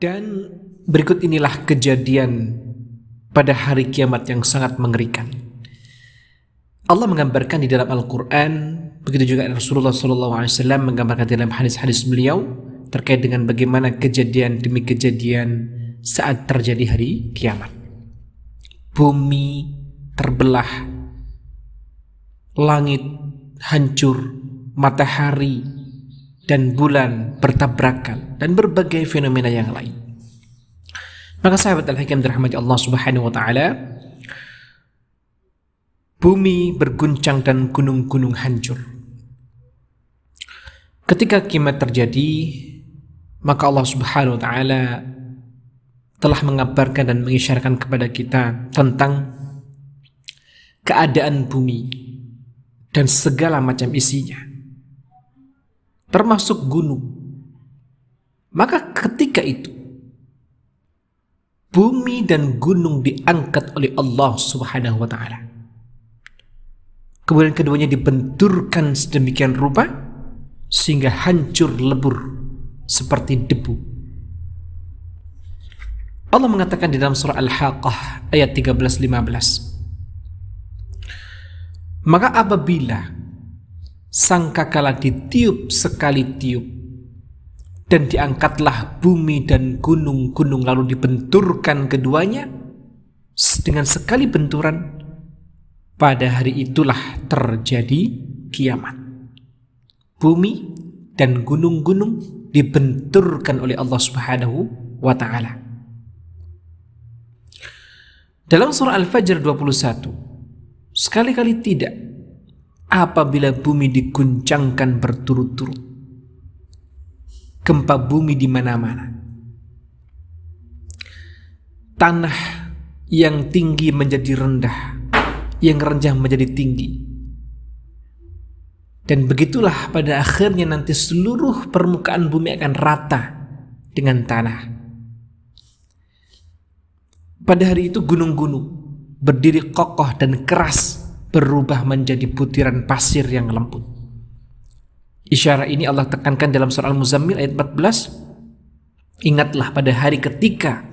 Dan berikut inilah kejadian pada hari kiamat yang sangat mengerikan. Allah menggambarkan di dalam Al-Quran, begitu juga Rasulullah SAW menggambarkan dalam hadis-hadis beliau terkait dengan bagaimana kejadian demi kejadian saat terjadi hari kiamat. Bumi terbelah, langit hancur, matahari dan bulan bertabrakan, dan berbagai fenomena yang lain. Maka sahabat Al-Hikam dirahmati Allah Subhanahu wa taala, bumi berguncang dan gunung-gunung hancur. Ketika kiamat terjadi, maka Allah Subhanahu wa taala telah mengabarkan dan mengisyaratkan kepada kita tentang keadaan bumi dan segala macam isinya, termasuk gunung. Maka ketika itu bumi dan gunung diangkat oleh Allah Subhanahu wa taala. Kemudian keduanya dibenturkan sedemikian rupa sehingga hancur lebur seperti debu. Allah mengatakan di dalam surah Al-Haqqah ayat 13-15. Maka apabila sangkakala ditiup sekali tiup, dan diangkatlah bumi dan gunung-gunung lalu dibenturkan keduanya dengan sekali benturan, pada hari itulah terjadi kiamat. Bumi dan gunung-gunung dibenturkan oleh Allah Subhanahu wa taala. Dalam surah Al-Fajr 21, sekali-kali tidak apabila bumi diguncangkan berturut-turut. Gempa bumi di mana-mana. Tanah yang tinggi menjadi rendah, yang rendah menjadi tinggi. Dan begitulah pada akhirnya nanti seluruh permukaan bumi akan rata dengan tanah. Pada hari itu gunung-gunung berdiri kokoh dan keras berubah menjadi butiran pasir yang lembut. Isyarat ini Allah tekankan dalam surah Al-Muzammil ayat 14. Ingatlah pada hari ketika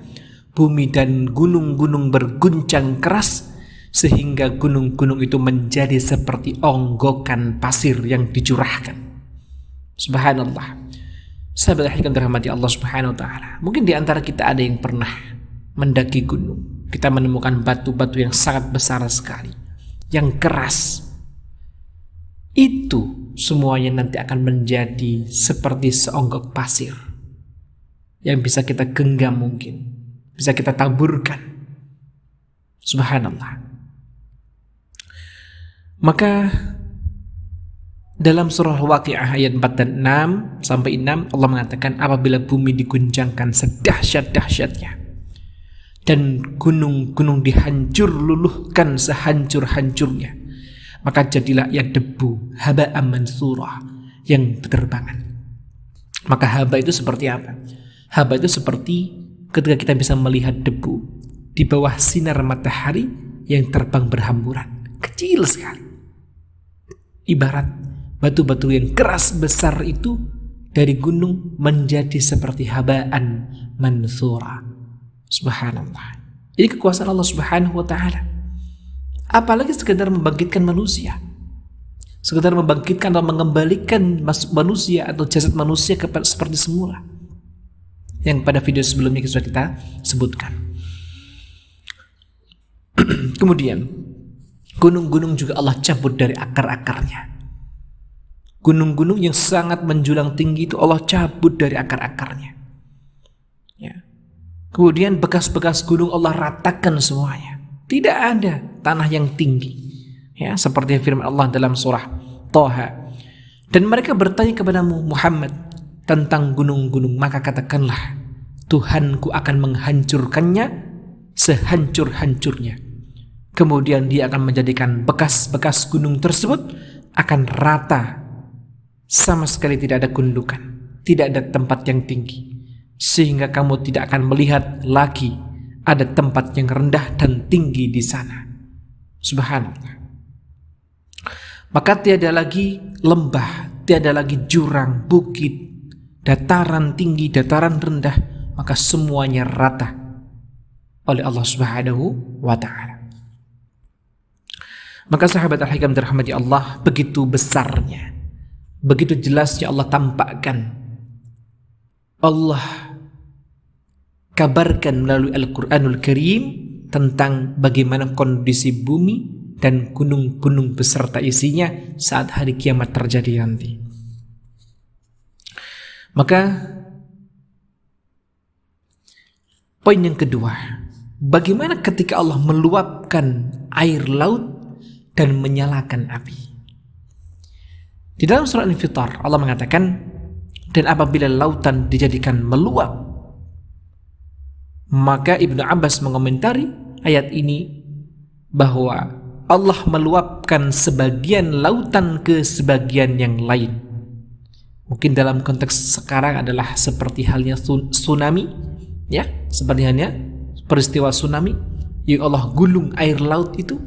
bumi dan gunung-gunung berguncang keras sehingga gunung-gunung itu menjadi seperti onggokan pasir yang dicurahkan. Subhanallah. Sahabat Al-Hikam dirahmati Allah Subhanahu wa taala. Mungkin di antara kita ada yang pernah mendaki gunung. Kita menemukan batu-batu yang sangat besar sekali, yang keras. Itu semuanya nanti akan menjadi seperti seonggok pasir yang bisa kita genggam, mungkin bisa kita taburkan. Subhanallah. Maka dalam surah Al-Waqi'ah ayat 4 dan 6 sampai 6 Allah mengatakan apabila bumi diguncangkan sedahsyat-dahsyatnya dan gunung-gunung dihancur luluhkan sehancur-hancurnya, maka jadilah ia debu, haba'an mansurah, yang berterbangan. Maka haba itu seperti apa? Haba itu seperti ketika kita bisa melihat debu di bawah sinar matahari yang terbang berhamburan, kecil sekali. Ibarat batu-batu yang keras besar itu dari gunung menjadi seperti haba'an mansurah. Subhanallah. Ini kekuasaan Allah Subhanahu wa taala. Apalagi sekedar membangkitkan manusia, sekedar membangkitkan atau mengembalikan manusia atau jasad manusia seperti semula, yang pada video sebelumnya sudah kita sebutkan. Kemudian gunung-gunung juga Allah cabut dari akar-akarnya. Gunung-gunung yang sangat menjulang tinggi itu Allah cabut dari akar-akarnya. Ya. Kemudian bekas-bekas gunung Allah ratakan semuanya. Tidak ada tanah yang tinggi, ya, seperti firman Allah dalam surah Thaha. Dan mereka bertanya kepadamu Muhammad tentang gunung-gunung, maka katakanlah Tuhanku akan menghancurkannya sehancur-hancurnya. Kemudian dia akan menjadikan bekas-bekas gunung tersebut akan rata, sama sekali tidak ada gundukan, tidak ada tempat yang tinggi, sehingga kamu tidak akan melihat lagi ada tempat yang rendah dan tinggi di sana. Subhanallah. Maka tiada lagi lembah, tiada lagi jurang, bukit, dataran tinggi, dataran rendah, maka semuanya rata oleh Allah Subhanahu wa ta'ala. Maka sahabat Al-Hikam dirahmati Allah, begitu besarnya, begitu jelasnya Allah tampakkan, Allah kabarkan melalui Al-Quranul Karim tentang bagaimana kondisi bumi dan gunung-gunung beserta isinya saat hari kiamat terjadi nanti. Maka poin yang kedua, bagaimana ketika Allah meluapkan air laut dan menyalakan api. Di dalam surah Al-Infitar Allah mengatakan, dan apabila lautan dijadikan meluap, maka Ibnu Abbas mengomentari ayat ini bahwa Allah meluapkan sebagian lautan ke sebagian yang lain. Mungkin dalam konteks sekarang adalah seperti halnya tsunami, ya, seperti halnya peristiwa tsunami yang Allah gulung air laut itu,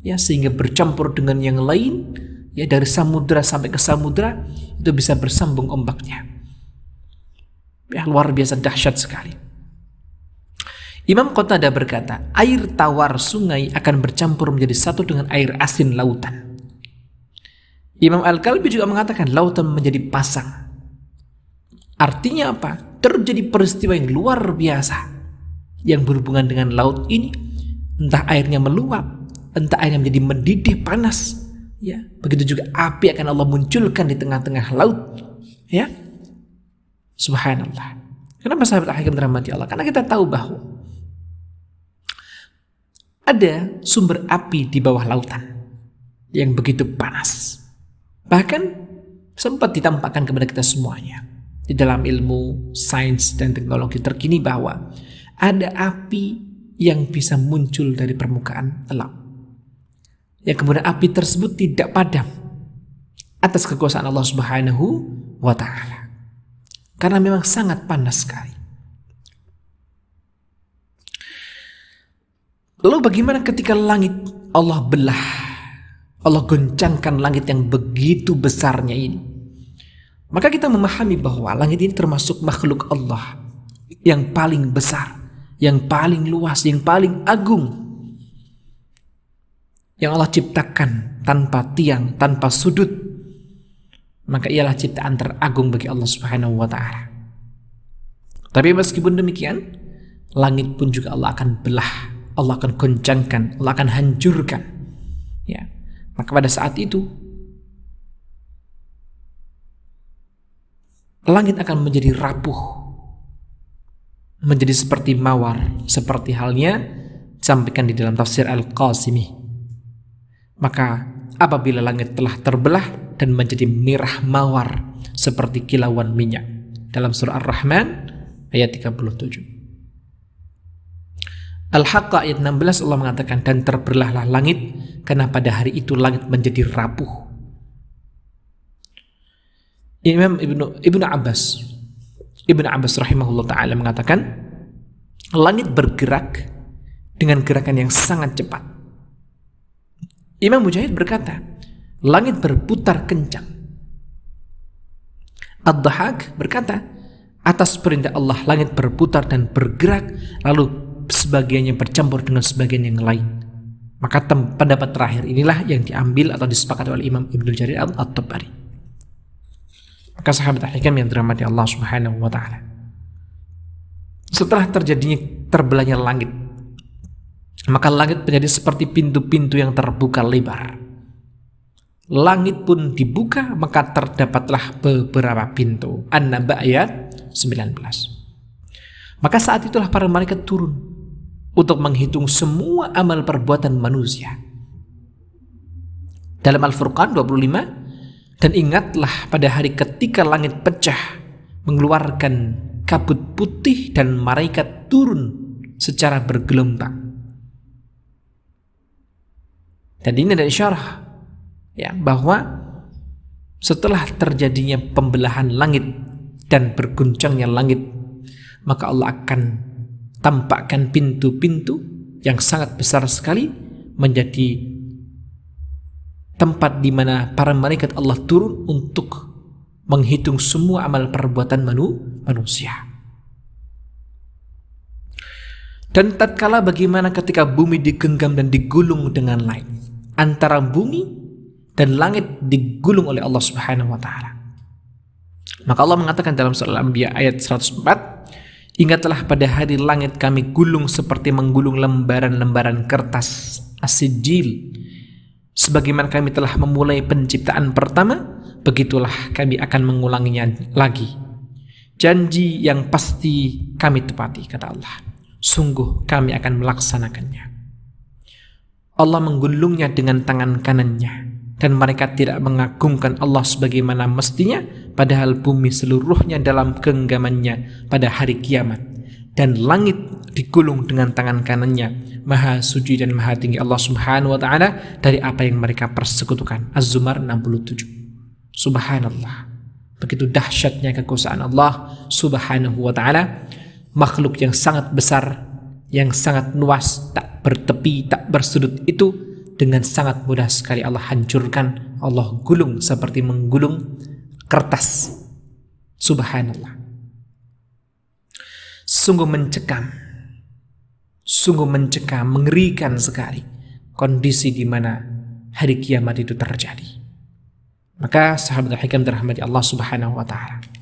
ya, sehingga bercampur dengan yang lain, ya, dari samudra sampai ke samudra itu bisa bersambung ombaknya. Ya, luar biasa dahsyat sekali. Imam Qatadah berkata, air tawar sungai akan bercampur menjadi satu dengan air asin lautan. Imam Al-Kalbi juga mengatakan lautan menjadi pasang. Artinya apa? Terjadi peristiwa yang luar biasa yang berhubungan dengan laut ini. Entah airnya meluap, entah airnya menjadi mendidih panas, ya. Begitu juga api akan Allah munculkan di tengah-tengah laut, ya. Subhanallah. Kenapa sahabat Al-Hikam dirahmati Allah? Karena kita tahu bahwa ada sumber api di bawah lautan yang begitu panas. Bahkan sempat ditampakkan kepada kita semuanya di dalam ilmu sains dan teknologi terkini bahwa ada api yang bisa muncul dari permukaan laut. Yang kemudian api tersebut tidak padam atas kekuasaan Allah Subhanahu wa ta'ala. Karena memang sangat panas sekali. Lalu bagaimana ketika langit Allah belah, Allah goncangkan langit yang begitu besarnya ini? Maka kita memahami bahwa langit ini termasuk makhluk Allah yang paling besar, yang paling luas, yang paling agung, yang Allah ciptakan tanpa tiang, tanpa sudut. Maka ialah ciptaan teragung bagi Allah Subhanahu wa ta'ala. Tapi meskipun demikian, langit pun juga Allah akan belah, Allah akan goncangkan, Allah akan hancurkan, ya. Maka pada saat itu langit akan menjadi rapuh, menjadi seperti mawar, seperti halnya disampaikan di dalam tafsir Al-Qasimi. Maka apabila langit telah terbelah dan menjadi merah mawar seperti kilauan minyak, dalam surah Ar-Rahman ayat 37. Al-Haqqah ayat 16 Allah mengatakan, dan terbelahlah langit karena pada hari itu langit menjadi rapuh. Imam Ibnu Abbas rahimahullah ta'ala mengatakan, langit bergerak dengan gerakan yang sangat cepat. Imam Mujahid berkata, langit berputar kencang. Ad-Dhahak berkata, atas perintah Allah langit berputar dan bergerak, lalu sebagiannya bercampur dengan sebagian yang lain. Maka pendapat terakhir inilah yang diambil atau disepakati oleh Imam Ibnu Jarir At-Tabari. Maka sahabat Al-Hikam yang dirahmati Allah Subhanahu wa ta'ala, setelah terjadinya terbelahnya langit, maka langit menjadi seperti pintu-pintu yang terbuka lebar. Langit pun dibuka, maka terdapatlah beberapa pintu. An-Naba ayat 19. Maka saat itulah para malaikat turun untuk menghitung semua amal perbuatan manusia. Dalam Al-Furqan 25, dan ingatlah pada hari ketika langit pecah, mengeluarkan kabut putih dan malaikat turun secara bergelombang. Dan ini ada isyarah, ya, bahwa setelah terjadinya pembelahan langit dan berguncangnya langit, maka Allah akan tampakkan pintu-pintu yang sangat besar sekali menjadi tempat di mana para malaikat Allah turun untuk menghitung semua amal perbuatan manusia. Dan tatkala bagaimana ketika bumi digenggam dan digulung dengan langit, antara bumi dan langit digulung oleh Allah Subhanahu wa taala. Maka Allah mengatakan dalam surah Al-Anbiya ayat 104, ingatlah pada hari langit kami gulung seperti menggulung lembaran-lembaran kertas as-sijil. Sebagaimana kami telah memulai penciptaan pertama, begitulah kami akan mengulanginya lagi. Janji yang pasti kami tepati, kata Allah. Sungguh kami akan melaksanakannya. Allah menggulungnya dengan tangan kanannya, dan mereka tidak mengagungkan Allah sebagaimana mestinya, padahal bumi seluruhnya dalam genggamannya pada hari kiamat, dan langit digulung dengan tangan kanannya. Maha suci dan maha tinggi Allah Subhanahu wa ta'ala dari apa yang mereka persekutukan. Az-Zumar 67. Subhanallah, begitu dahsyatnya kekuasaan Allah Subhanahu wa ta'ala. Makhluk yang sangat besar, yang sangat luas, tak bertepi, tak bersudut itu dengan sangat mudah sekali Allah hancurkan, Allah gulung seperti menggulung kertas. Subhanallah. Sungguh mencekam, mengerikan sekali kondisi di mana hari kiamat itu terjadi. Maka sahabat al-hikam dirahmati Allah Subhanahu wa ta'ala.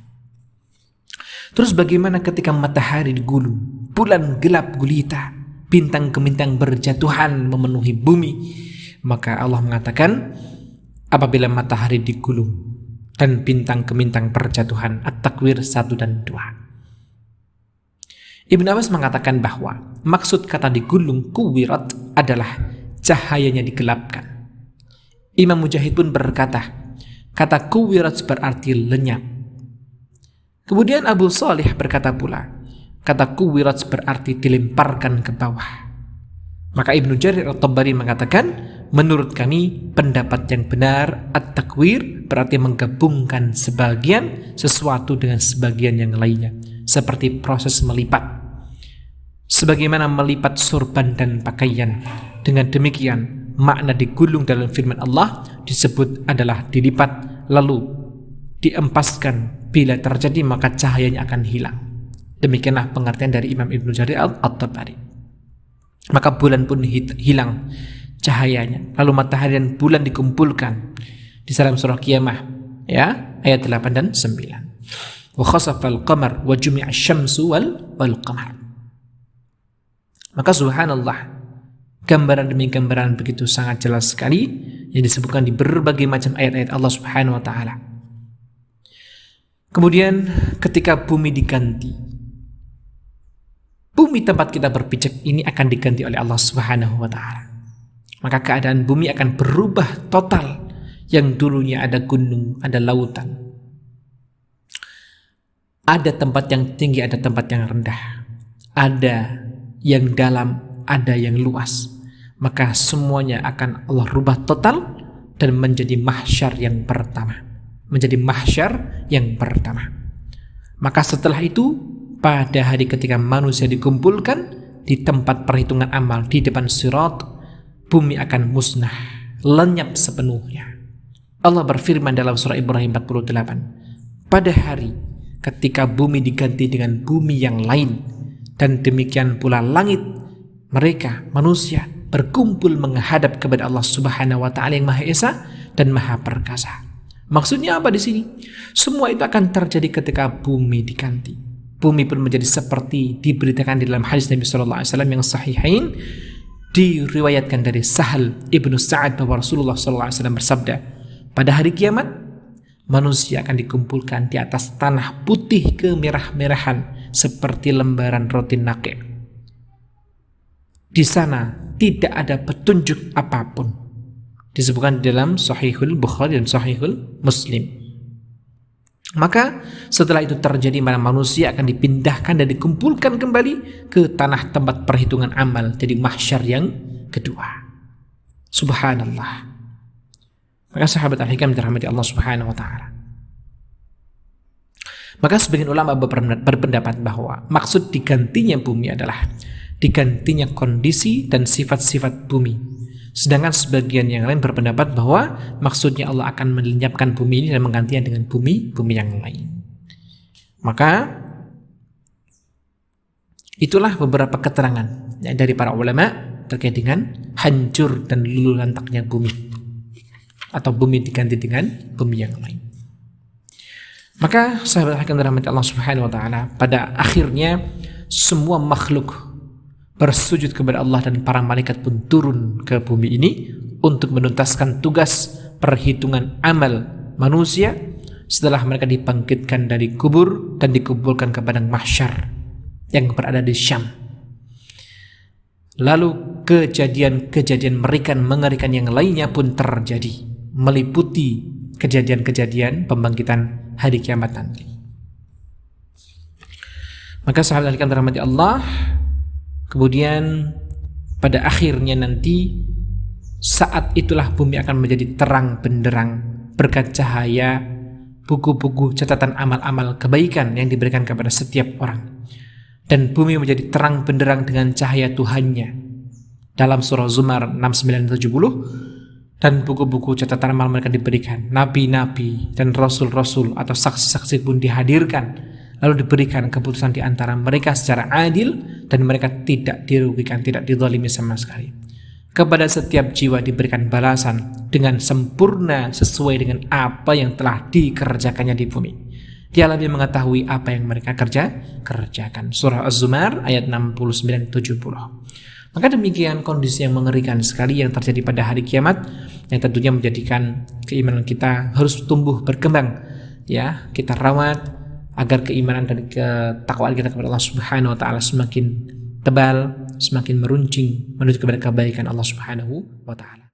Terus bagaimana ketika matahari digulung, bulan gelap gulita, bintang ke bintang berjatuhan memenuhi bumi? Maka Allah mengatakan, apabila matahari digulung dan bintang ke bintang berjatuhan, At-Takwir 1 dan 2. Ibn Abbas mengatakan bahwa maksud kata digulung, kuwirat, adalah cahayanya digelapkan. Imam Mujahid pun berkata, kata kuwirat berarti lenyap. Kemudian Abu Salih berkata pula, kata kuwirat berarti dilemparkan ke bawah. Maka Ibnu Jarir At-Tabari mengatakan, menurut kami pendapat yang benar, At-Takwir berarti menggabungkan sebagian sesuatu dengan sebagian yang lainnya, seperti proses melipat. Sebagaimana melipat sorban dan pakaian. Dengan demikian, makna digulung dalam firman Allah disebut adalah dilipat lalu diempaskan. Bila terjadi maka cahayanya akan hilang. Demikianlah pengertian dari Imam Ibnu Jarir At-Tabari. Maka bulan pun hilang cahayanya. Lalu matahari dan bulan dikumpulkan di dalam surah Qiyamah, ya, ayat 8 dan 9. Wa khasafal qamar wa jumi'a syamsu wal qamar. Maka subhanallah, gambaran demi gambaran begitu sangat jelas sekali yang disebutkan di berbagai macam ayat-ayat Allah Subhanahu wa taala. Kemudian ketika bumi diganti, bumi tempat kita berpijak ini akan diganti oleh Allah Subhanahu wa ta'ala. Maka keadaan bumi akan berubah total. Yang dulunya ada gunung, ada lautan, ada tempat yang tinggi, ada tempat yang rendah, ada yang dalam, ada yang luas. Maka semuanya akan Allah rubah total dan menjadi mahsyar yang pertama. Maka setelah itu, pada hari ketika manusia dikumpulkan di tempat perhitungan amal di depan sirat, bumi akan musnah, lenyap sepenuhnya. Allah berfirman dalam surah Ibrahim 48, pada hari ketika bumi diganti dengan bumi yang lain, dan demikian pula langit, mereka manusia berkumpul menghadap kepada Allah Subhanahu wa ta'ala yang Maha Esa dan Maha Perkasa. Maksudnya apa di sini? Semua itu akan terjadi ketika bumi diganti. Bumi pun menjadi seperti diberitakan di dalam hadis Nabi sallallahu alaihi wasallam yang sahihain, diriwayatkan dari Sahal Ibnu Sa'ad bahwa Rasulullah sallallahu alaihi wasallam bersabda, pada hari kiamat manusia akan dikumpulkan di atas tanah putih kemerah-merahan seperti lembaran roti naqi. Di sana tidak ada petunjuk apapun. Disebutkan di dalam Sahihul Bukhari dan Sahihul Muslim. Maka setelah itu terjadi, mana manusia akan dipindahkan dan dikumpulkan kembali ke tanah tempat perhitungan amal, jadi mahsyar yang kedua. Subhanallah. Maka sahabat al-hikam dirahmati Allah Subhanahu wa ta'ala. Maka sebagian ulama berpendapat bahwa maksud digantinya bumi adalah digantinya kondisi dan sifat-sifat bumi. Sedangkan sebagian yang lain berpendapat bahwa maksudnya Allah akan melenyapkan bumi ini dan menggantinya dengan bumi yang lain. Maka Itulah beberapa keterangan dari para ulama terkait dengan hancur dan luluh lantaknya bumi, atau bumi diganti dengan bumi yang lain. Maka sahabat akan dirahmati Allah Subhanahu wa taala, pada akhirnya semua makhluk bersujud kepada Allah dan para malaikat pun turun ke bumi ini untuk menuntaskan tugas perhitungan amal manusia setelah mereka dibangkitkan dari kubur dan dikuburkan ke padang mahsyar yang berada di Syam. Lalu kejadian-kejadian mengerikan yang lainnya pun terjadi, meliputi kejadian-kejadian pembangkitan hari kiamat nanti. Maka sahabat yang dirahmati Allah, kemudian pada akhirnya nanti saat itulah bumi akan menjadi terang benderang berkat cahaya buku-buku catatan amal-amal kebaikan yang diberikan kepada setiap orang. Dan bumi menjadi terang benderang dengan cahaya Tuhannya. Dalam surah Zumar 69-70, dan buku-buku catatan amal mereka diberikan. Nabi-nabi dan rasul-rasul atau saksi-saksi pun dihadirkan, lalu diberikan keputusan di antara mereka secara adil, dan mereka tidak dirugikan, tidak dizalimi sama sekali. Kepada setiap jiwa diberikan balasan dengan sempurna sesuai dengan apa yang telah dikerjakannya di bumi. Dia lebih mengetahui apa yang mereka kerjakan. Surah Az-Zumar ayat 69-70. Maka demikian kondisi yang mengerikan sekali yang terjadi pada hari kiamat, yang tentunya menjadikan keimanan kita harus tumbuh berkembang, ya, kita rawat agar keimanan dan ketakwaan kita kepada Allah Subhanahu wa taala semakin tebal, semakin meruncing menuju kepada kebaikan Allah Subhanahu wa taala.